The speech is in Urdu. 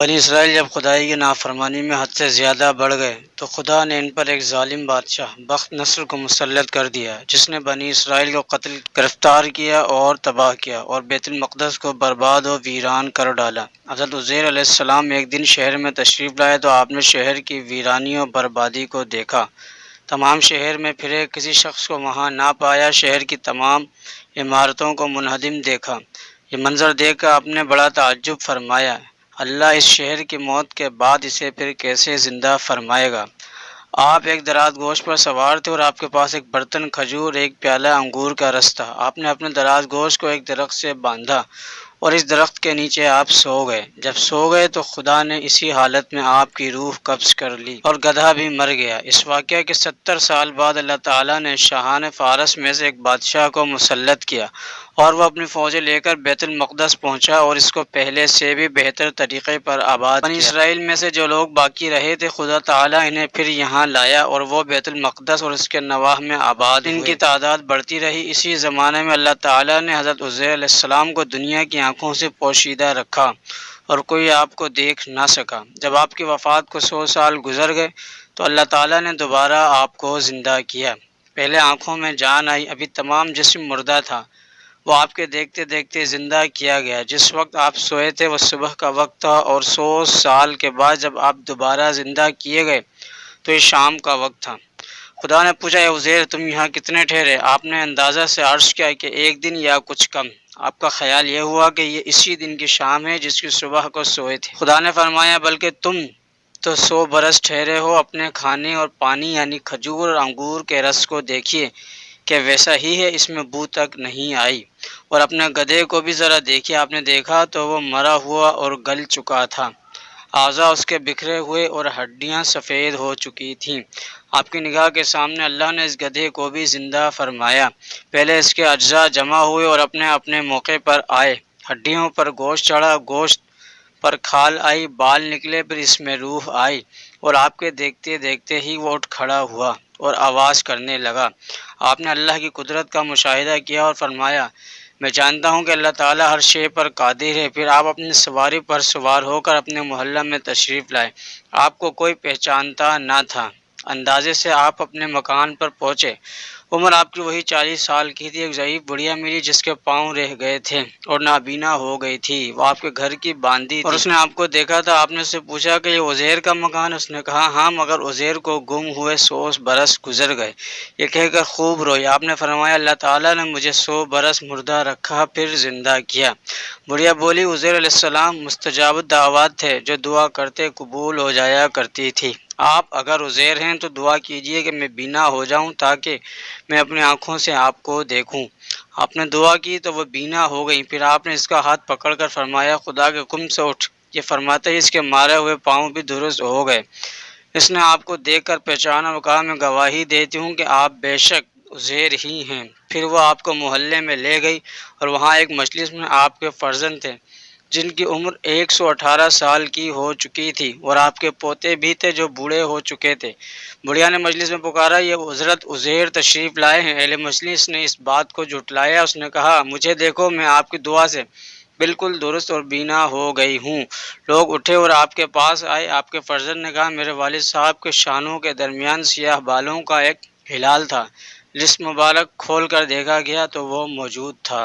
بنی اسرائیل جب خدائی کی نافرمانی میں حد سے زیادہ بڑھ گئے تو خدا نے ان پر ایک ظالم بادشاہ بخت نصر کو مسلط کر دیا، جس نے بنی اسرائیل کو قتل گرفتار کیا اور تباہ کیا اور بیت المقدس کو برباد و ویران کر ڈالا۔ حضرت عزیر علیہ السلام ایک دن شہر میں تشریف لائے تو آپ نے شہر کی ویرانی و بربادی کو دیکھا۔ تمام شہر میں پھرے، کسی شخص کو وہاں نہ پایا، شہر کی تمام عمارتوں کو منہدم دیکھا۔ یہ منظر دیکھ کر آپ نے بڑا تعجب فرمایا، اللہ اس شہر کی موت کے بعد اسے پھر کیسے زندہ فرمائے گا؟ آپ ایک دراز گوشت پر سوار تھے اور آپ کے پاس ایک برتن کھجور، ایک پیالہ انگور کا رس تھا۔ آپ نے اپنے دراز گوشت کو ایک درخت سے باندھا اور اس درخت کے نیچے آپ سو گئے۔ جب سو گئے تو خدا نے اسی حالت میں آپ کی روح قبض کر لی اور گدھا بھی مر گیا۔ اس واقعہ کے 70 سال بعد اللہ تعالیٰ نے شاہان فارس میں سے ایک بادشاہ کو مسلط کیا اور وہ اپنی فوجیں لے کر بیت المقدس پہنچا اور اس کو پہلے سے بھی بہتر طریقے پر آباد کیا۔ بنی اسرائیل میں سے جو لوگ باقی رہے تھے، خدا تعالیٰ انہیں پھر یہاں لایا اور وہ بیت المقدس اور اس کے نواح میں آباد ہوئے۔ ان کی تعداد بڑھتی رہی۔ اسی زمانے میں اللہ تعالیٰ نے حضرت عزیر علیہ السلام کو دنیا کی آنکھوں سے پوشیدہ رکھا اور کوئی آپ کو دیکھ نہ سکا۔ جب آپ کی وفات کو 100 سال گزر گئے تو اللہ تعالیٰ نے دوبارہ آپ کو زندہ کیا۔ پہلے آنکھوں میں جان آئی، ابھی تمام جسم مردہ تھا، وہ آپ کے دیکھتے دیکھتے زندہ کیا گیا۔ جس وقت آپ سوئے تھے وہ صبح کا وقت تھا اور 100 سال کے بعد جب آپ دوبارہ زندہ کیے گئے تو یہ شام کا وقت تھا۔ خدا نے پوچھا، اے عزیر، تم یہاں کتنے ٹھہرے؟ آپ نے اندازہ سے عرض کیا کہ 1 دن یا کچھ کم۔ آپ کا خیال یہ ہوا کہ یہ اسی دن کی شام ہے جس کی صبح کو سوئے تھے۔ خدا نے فرمایا، بلکہ تم تو 100 برس ٹھہرے ہو۔ اپنے کھانے اور پانی یعنی کھجور اور انگور کے رس کو دیکھیے کہ ویسا ہی ہے، اس میں بو تک نہیں آئی، اور اپنے گدھے کو بھی ذرا دیکھیے۔ آپ نے دیکھا تو وہ مرا ہوا اور گل چکا تھا، اعضاء اس کے بکھرے ہوئے اور ہڈیاں سفید ہو چکی تھیں۔ آپ کی نگاہ کے سامنے اللہ نے اس گدھے کو بھی زندہ فرمایا۔ پہلے اس کے اجزاء جمع ہوئے اور اپنے اپنے موقع پر آئے۔ ہڈیوں پر گوشت چڑھا، گوشت پر کھال آئی، بال نکلے، پھر اس میں روح آئی، اور آپ کے دیکھتے دیکھتے ہی وہ اٹھ کھڑا ہوا اور آواز کرنے لگا۔ آپ نے اللہ کی قدرت کا مشاہدہ کیا اور فرمایا، میں جانتا ہوں کہ اللہ تعالیٰ ہر شے پر قادر ہے۔ پھر آپ اپنی سواری پر سوار ہو کر اپنے محلہ میں تشریف لائے۔ آپ کو کوئی پہچانتا نہ تھا۔ اندازے سے آپ اپنے مکان پر پہنچے۔ عمر آپ کی وہی 40 سال کی تھی۔ ایک ضعیف بڑھیا ملی جس کے پاؤں رہ گئے تھے اور نابینا ہو گئی تھی، وہ آپ کے گھر کی باندھی تھی اور اس نے آپ کو دیکھا تھا۔ آپ نے اس سے پوچھا کہ یہ عزیر کا مکان ہے؟ اس نے کہا، ہاں، مگر عزیر کو گم ہوئے 100 برس گزر گئے۔ یہ کہہ کر خوب روئی۔ آپ نے فرمایا، اللہ تعالیٰ نے مجھے 100 برس مردہ رکھا پھر زندہ کیا۔ بڑھیا بولی، عزیر علیہ السلام مستجاب الدعوات تھے، جو دعا کرتے قبول ہو جایا کرتی تھی۔ آپ اگر عزیر ہیں تو دعا کیجئے کہ میں بینا ہو جاؤں تاکہ میں اپنی آنکھوں سے آپ کو دیکھوں۔ آپ نے دعا کی تو وہ بینا ہو گئی۔ پھر آپ نے اس کا ہاتھ پکڑ کر فرمایا، خدا کے حکم سے اٹھ۔ یہ فرماتے ہی اس کے مارے ہوئے پاؤں بھی درست ہو گئے۔ اس نے آپ کو دیکھ کر پہچانا اور کہا، میں گواہی دیتی ہوں کہ آپ بے شک عزیر ہی ہیں۔ پھر وہ آپ کو محلے میں لے گئی اور وہاں ایک مجلس میں آپ کے فرزند تھے جن کی عمر 118 سال کی ہو چکی تھی، اور آپ کے پوتے بھی تھے جو بوڑھے ہو چکے تھے۔ بڑھیا نے مجلس میں پکارا، یہ حضرت عزیر تشریف لائے ہیں۔ اہل مجلس نے اس بات کو جھٹلایا۔ اس نے کہا، مجھے دیکھو، میں آپ کی دعا سے بالکل درست اور بینا ہو گئی ہوں۔ لوگ اٹھے اور آپ کے پاس آئے۔ آپ کے فرزند نے کہا، میرے والد صاحب کے شانوں کے درمیان سیاہ بالوں کا ایک ہلال تھا۔ لسٹ مبارک کھول کر دیکھا گیا تو وہ موجود تھا۔